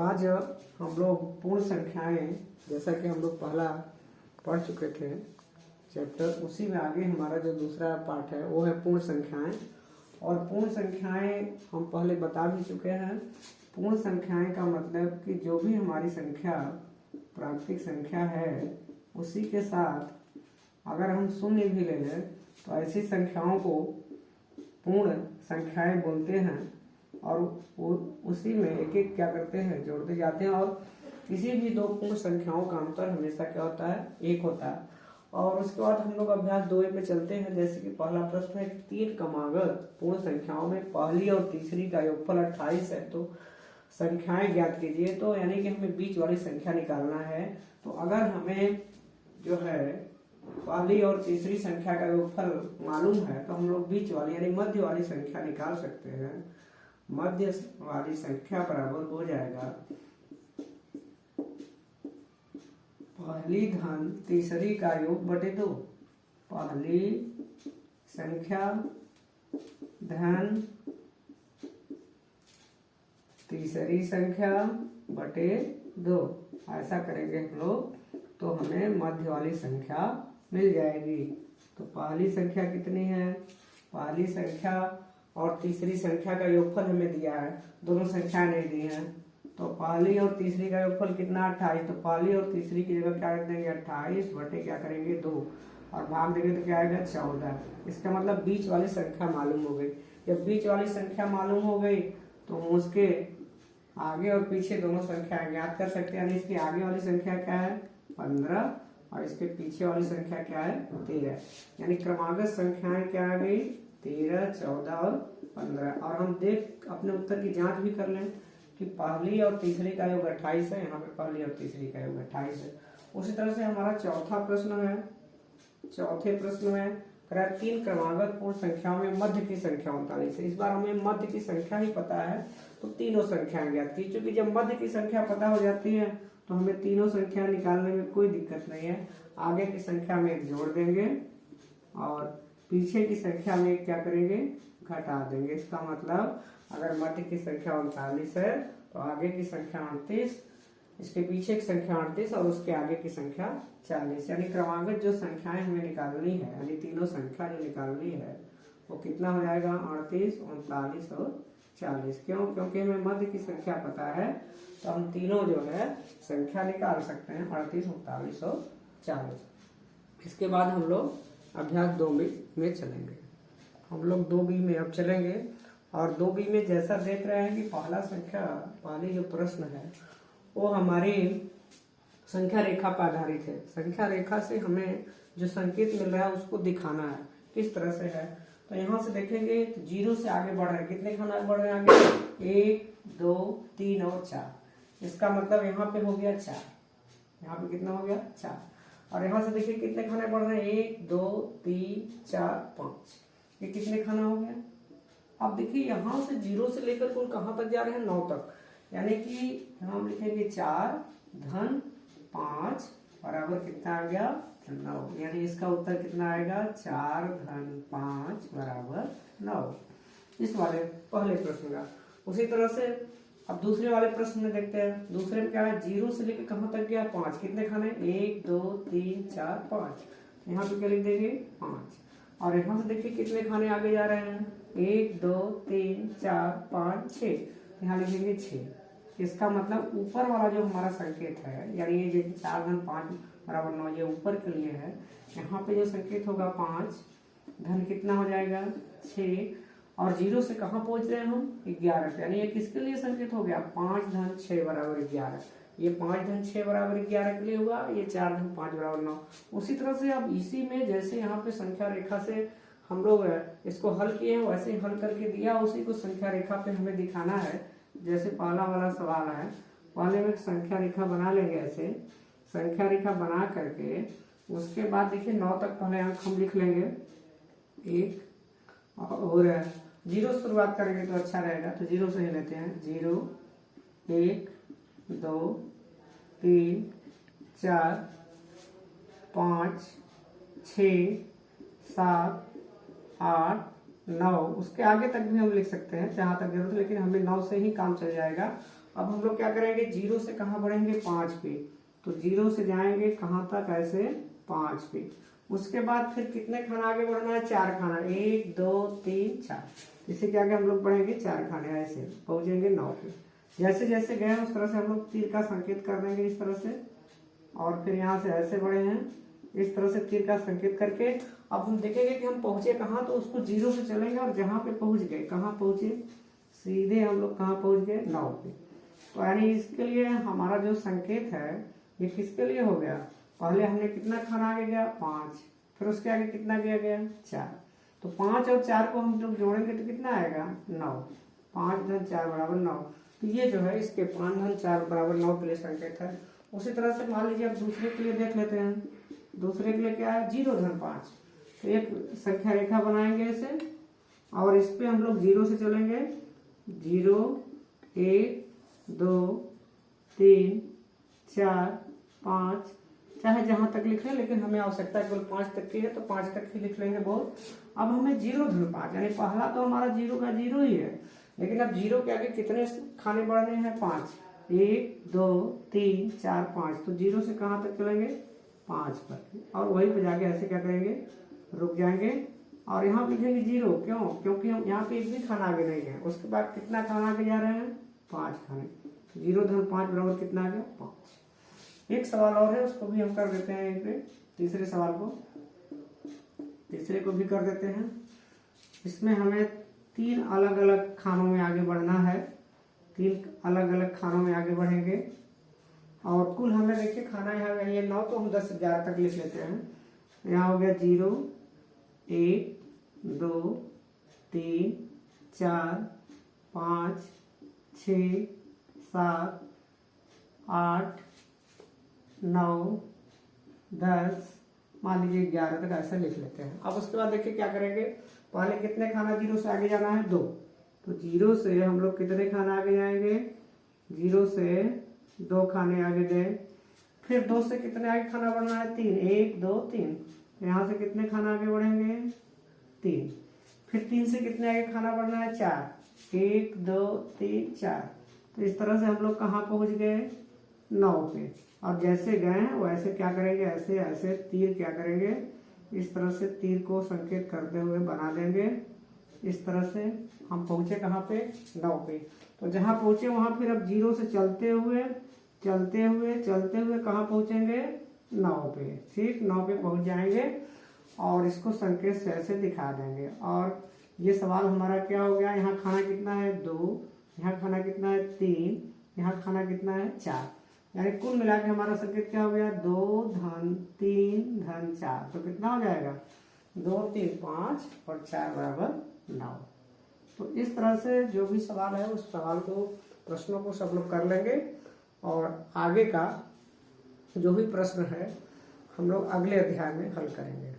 आज हम लोग पूर्ण संख्याएं, जैसा कि हम लोग पहला पढ़ चुके थे चैप्टर, उसी में आगे हमारा जो दूसरा पार्ट है वो है पूर्ण संख्याएं। और पूर्ण संख्याएं हम पहले बता भी चुके हैं। पूर्ण संख्याएं का मतलब कि जो भी हमारी संख्या प्राकृतिक संख्या है उसी के साथ अगर हम शून्य भी ले लें तो ऐसी संख्याओं को पूर्ण संख्याएं बोलते हैं। और उसी में एक एक क्या करते हैं, जोड़ते जाते हैं। और किसी भी दो पूर्ण संख्याओं का अंतर हमेशा क्या होता है, एक होता है। और उसके बाद हम लोग अभ्यास 2 पे चलते हैं। जैसे कि पहला प्रश्न है कि 3 क्रमागत पूर्ण संख्याओं में पहली और तीसरी का योगफल 28 है, तो संख्याएं ज्ञात कीजिए। तो यानी कि हमें बीच वाली संख्या निकालना है। तो अगर हमें जो है पहली और तीसरी संख्या का योगफल मालूम है तो हम लोग बीच वाली यानी मध्य वाली संख्या निकाल सकते हैं। मध्य वाली संख्या बराबर हो जाएगा पहली धन तीसरी का योग बटे 2। पहली संख्या धन तीसरी संख्या बटे 2। ऐसा करेंगे हम लोग तो हमें मध्य वाली संख्या मिल जाएगी। तो पहली संख्या कितनी है, पहली संख्या और तीसरी संख्या का योगफल हमें दिया है, दोनों संख्या नहीं दी है। तो पहली और तीसरी का योगफल कितना, 28। तो पहली और तीसरी की जगह क्या रख देंगे, 28 बटे क्या करेंगे 2 और भाग देंगे तो क्या आएगा 14। इसका मतलब बीच वाली संख्या मालूम हो गई। जब बीच वाली संख्या मालूम हो गई तो हम उसके आगे और पीछे दोनों संख्या ज्ञात कर सकते हैं। यानी इसकी आगे वाली संख्या क्या है 15 और इसके पीछे वाली संख्या क्या है 13। यानी क्रमागत संख्याएं क्या आ गई 13, 14 और 15। और हम देख अपने उत्तर की जांच भी कर लें कि पहली और तीसरी का योग 28 है। यहाँ पे पहली और तीसरी का योग 28 है। उसी तरह से हमारा चौथा प्रश्न है। चौथे प्रश्न में 3 क्रमागत पूर्ण संख्याओं में मध्य की संख्या 39 है। इस बार हमें मध्य की संख्या ही पता है तो तीनों संख्याएं ज्ञात की। क्योंकि जब मध्य की संख्या पता हो जाती है तो हमें तीनों संख्या निकालने में कोई दिक्कत नहीं है। आगे की संख्या में एक जोड़ देंगे और पीछे की संख्या में एक क्या करेंगे, घटा देंगे। इसका मतलब अगर मध्य की संख्या 39 है तो आगे की संख्या 38, इसके पीछे की संख्या 38 और उसके आगे की संख्या 40। यानी क्रमागत जो संख्याएं हमें निकालनी है, यानी तीनों संख्या जो निकालनी है वो कितना हो जाएगा 38, 39 और 40। क्यों? क्योंकि हमें मध्य की संख्या पता है तो हम तीनों जो है संख्या निकाल सकते हैं 38, 39 और 40। इसके बाद हम लोग अभ्यास 2 में चलेंगे। हम लोग 2B में अब चलेंगे। और 2B में जैसा देख रहे हैं कि पहली जो प्रश्न है वो हमारी संख्या रेखा पर आधारित है। संख्या रेखा से हमें जो संकेत मिल रहा है उसको दिखाना है किस तरह से है। तो यहाँ से देखेंगे तो 0 से आगे बढ़ रहे हैं। कितने खाना बढ़ रहे हैं आगे, 1, 2, 3 और 4। इसका मतलब यहाँ पे हो गया 4। यहाँ पे कितना हो गया 4। और यहाँ से देखिए कितने खाने बढ़ रहे हैं, 1, 2, 3, 4, 5। ये कितने खाना हो गया। अब देखिए यहाँ से 0 से लेकर कुल कहाँ तक जा रहे हैं, 9 तक। यानी कि हम लिखेंगे 4 धन 5 बराबर कितना आ गया 9। यानी इसका उत्तर कितना आएगा 4 धन 5 बराबर 9। इस वाले पहले प्रश्न का। उसी तरह से अब दूसरे वाले प्रश्न में देखते हैं। दूसरे में क्या है, 0 से लेकर कहाँ तक गया 5। कितने खाने, 1, 2, 3, 4, 5। यहाँ पे क्या लिख देंगे 5। और यहाँ से देखिए कितने खाने आगे जा रहे हैं, 1, 2, 3, 4, 5, 6। यहाँ लिखेंगे 6। इसका मतलब ऊपर वाला जो हमारा संकेत है, यानी ये जो 4 धन 5 बराबर 9 ये ऊपर के लिए है। यहाँ पे जो संकेत होगा 5 धन कितना हो जाएगा 6। और 0 से कहाँ पहुंच रहे हैं हम 11। यानी ये किसके लिए संकेत हो गया, 5 धन 6 बराबर 11। ये 5 धन 6 बराबर 11 के लिए हुआ, ये 4 धन 5 बराबर 9। उसी तरह से अब इसी में जैसे यहाँ पे संख्या रेखा से हम लोग इसको हल किए हैं वैसे ही हल करके दिया, उसी को संख्या रेखा पे हमें दिखाना है। जैसे पहला वाला सवाल है, पहले में संख्या रेखा बना लेंगे। ऐसे संख्या रेखा बना करके उसके बाद देखिए 9 तक पहले अंक हम लिख लेंगे 1। और 0 से शुरुआत करेंगे तो अच्छा रहेगा, तो 0 से ही लेते हैं। 0, 1, 2, 3, 4, 5, 6, 7, 8, 9। उसके आगे तक भी हम लिख सकते हैं जहाँ तक जरूरत है, लेकिन हमें 9 से ही काम चल जाएगा। अब हम लोग क्या करेंगे, 0 से कहाँ बढ़ेंगे, 5 पे। तो 0 से जाएंगे कहाँ तक, ऐसे 5 पे। उसके बाद फिर कितने खाना आगे बढ़ना है, 4 खाना, 1 2 3 4। इसी के आगे हम लोग बढ़ेंगे 4 खाने, ऐसे पहुंचेंगे 9 पे। जैसे जैसे गए उस तरह से हम लोग तीर का संकेत कर देंगे इस तरह से, और फिर यहाँ से ऐसे बढ़े हैं इस तरह से तीर का संकेत करके। अब हम देखेंगे कि हम पहुंचे कहाँ, तो उसको 0 से चलेंगे और जहाँ पे पहुंच गए, कहाँ पहुंचे, सीधे हम लोग कहाँ पहुंच गए, 9 पे। तो यानी इसके लिए हमारा जो संकेत है ये किसके लिए हो गया, पहले हमने कितना खाना आगे गया, 5, फिर उसके आगे कितना गया, 4। तो 5 और 4 को हम लोग जोड़ेंगे तो कितना आएगा, 9। 5 धन 4 बराबर 9। तो ये जो है इसके 5 धन 4 बराबर 9 के लिए संकेत है। उसी तरह से मान लीजिए अब दूसरे के लिए देख लेते हैं। दूसरे के लिए क्या है, 0 धन 5। तो एक संख्या रेखा बनाएंगे इसे, और इस पे हम लोग 0 से चलेंगे, 0 1 2 3 4 5, चाहे जहां तक लिख लें, लेकिन हमें आवश्यकता केवल 5 तक की है तो 5 तक ही लिख लेंगे बहुत। अब हमें 0 धन 5, यानी पहला तो हमारा 0 का 0 ही है, लेकिन अब 0 के आगे कितने खाने बढ़ने हैं, 5। 1 2 3 4 5। तो 0 से कहाँ तक चलेंगे, 5 पर, और वहीं पे जाके ऐसे क्या करेंगे, रुक जाएंगे और यहाँ लिखेंगे 0। क्यों, क्योंकि हम यहाँ पे एक भी खाना आगे नहीं है। उसके बाद कितना खाना आगे जा रहे हैं, 5 खाने। 0 धन 5 बराबर कितना आ गया, 5। एक सवाल और है, उसको भी हम कर देते हैं यहीं पे। तीसरे सवाल को, तीसरे को भी कर देते हैं। इसमें हमें 3 अलग अलग खानों में आगे बढ़ना है। 3 अलग अलग खानों में आगे बढ़ेंगे, और कुल हमें देखिए खाना यहाँ ये 9, तो हम 10 से 11 तक लिख लेते हैं। यहाँ हो गया 0 1 2 3 4 5 6 7 8 9 10, मान लीजिए 11 तक ऐसा लिख लेते हैं। अब उसके बाद देखिए क्या करेंगे, पहले कितने खाना 0 से आगे जाना है, 2। तो 0 से हम लोग कितने खाना आगे जाएंगे, 0 से 2 खाने आगे गए। फिर 2 से कितने आगे खाना बढ़ना है, 3। 1 2 3। यहाँ से कितने खाना आगे बढ़ेंगे, 3। फिर 3 से कितने आगे खाना बढ़ना है, 4। 1 2 3 4। तो इस तरह से हम लोग कहाँ पहुँच गए, 9 पे। और जैसे गए वैसे क्या करेंगे, ऐसे ऐसे तीर क्या करेंगे, इस तरह से तीर को संकेत करते हुए बना देंगे। इस तरह से हम पहुँचे कहाँ पे, 9 पे। तो जहाँ पहुँचे वहाँ फिर अब 0 से चलते हुए चलते हुए चलते हुए कहाँ पहुँचेंगे, 9 पे। ठीक, 9 पे पहुँच जाएंगे और इसको संकेत से ऐसे दिखा देंगे। और ये सवाल हमारा क्या हो गया, यहाँ खाना कितना है, 2, यहाँ खाना कितना है, 3, यहाँ खाना कितना है, 4। यानी कुल मिला के हमारा संकेत क्या हो गया, 2 धन 3 धन 4। तो कितना हो जाएगा, 2 3 5 और 4 बराबर 9। तो इस तरह से जो भी सवाल है उस सवाल को, प्रश्नों को सब लोग कर लेंगे, और आगे का जो भी प्रश्न है हम लोग अगले अध्याय में हल करेंगे।